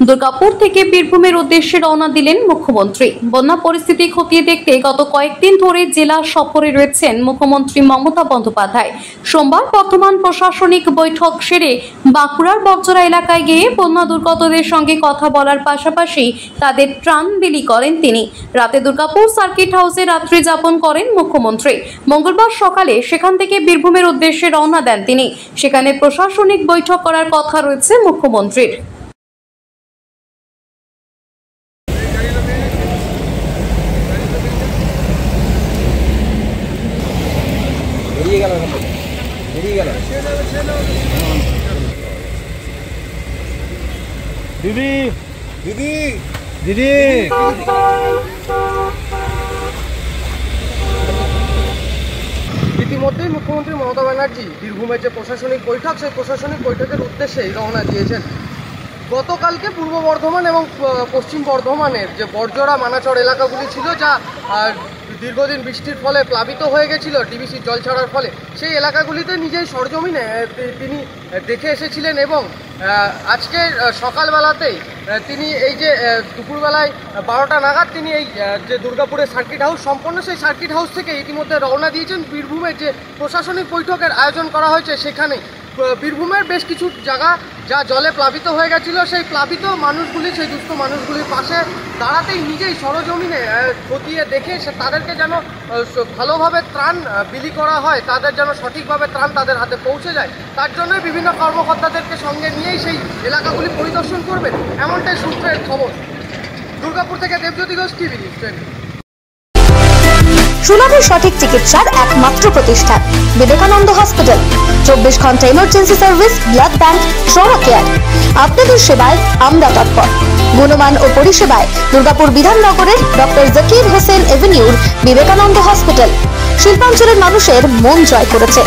দুর্গাপুর থেকে বীরভূমের উদ্দেশ্যে রওনা দিলেন মুখ্যমন্ত্রী। বন্যা পরিস্থিতি খতিয়ে দেখতে গত কয়েকদিন ধরে জেলা সফরে রয়েছেন মুখ্যমন্ত্রী মমতা বন্দ্যোপাধ্যায়। সোমবার বর্ধমান প্রশাসনিক বৈঠক সেরে বাঁকুড়ার বর্জরা এলাকায় গিয়ে বন্যা দুর্গতদের সঙ্গে কথা বলার পাশাপাশি তাদের ত্রাণ বিলি করেন তিনি। রাতে দুর্গাপুর সার্কিট হাউসে রাত্রি যাপন করেন মুখ্যমন্ত্রী। মঙ্গলবার সকালে সেখান থেকে বীরভূমের উদ্দেশ্যে রওনা দেন তিনি। সেখানে প্রশাসনিক বৈঠক করার কথা রয়েছে মুখ্যমন্ত্রীর। দিদি দিদি দিদি ইতিমধ্যেই মুখ্যমন্ত্রী মমতা ব্যানার্জি বীরভূমের যে প্রশাসনিক বৈঠক, সেই প্রশাসনিক বৈঠকের উদ্দেশ্যেই রওনা দিয়েছেন। গতকালকে পূর্ব বর্ধমান এবং পশ্চিম বর্ধমানের যে বর্জরা মানাচড় এলাকাগুলি ছিল, যা দীর্ঘদিন বৃষ্টির ফলে প্লাবিত হয়ে গেছিল ডিবিসির জল ছাড়ার ফলে, সেই এলাকাগুলিতে নিজেই সরজমিনে তিনি দেখে এসেছিলেন এবং আজকে সকালবেলাতেই তিনি এই যে দুপুরবেলায় 12টা নাগাদ তিনি এই যে দুর্গাপুরের সার্কিট হাউস সম্পন্ন, সেই সার্কিট হাউস থেকে ইতিমধ্যে রওনা দিয়েছেন বীরভূমের যে প্রশাসনিক বৈঠকের আয়োজন করা হয়েছে সেখানে। বীরভূমের বেশ কিছু জায়গা যা জলে প্লাবিত হয়ে গেছিল, সেই প্লাবিত মানুষগুলি, সেই দুস্থ মানুষগুলির পাশে দাঁড়াতেই নিজেই সরজমিনে খতিয়ে দেখে তাদেরকে যেন ভালোভাবে ত্রাণ বিলি করা হয়, তাদের যেন সঠিকভাবে ত্রাণ তাদের হাতে পৌঁছে যায়, তার জন্য বিভিন্ন কর্মকর্তাদেরকে সঙ্গে নিয়েই সেই এলাকাগুলি পরিদর্শন করবেন, এমনটাই সূত্রের খবর। দুর্গাপুর থেকে দেবজ্যোতি ঘোষ, টিভি নিউজ 20। সুলভ সঠিক চিকিৎসার একমাত্র প্রতিষ্ঠান বিবেকানন্দ হসপিটাল। 24 ঘন্টা emergency service, blood bank, trauma care. আপনাদের সেবায় আমরা তৎপর। গুণমান ও পরিষেবায় দুর্গাপুর বিধাননগরের ডক্টর জাকির হোসেন এভিনিউর বিবেকানন্দ হসপিটাল শিল্পাঞ্চলের মানুষের মন জয় করেছে।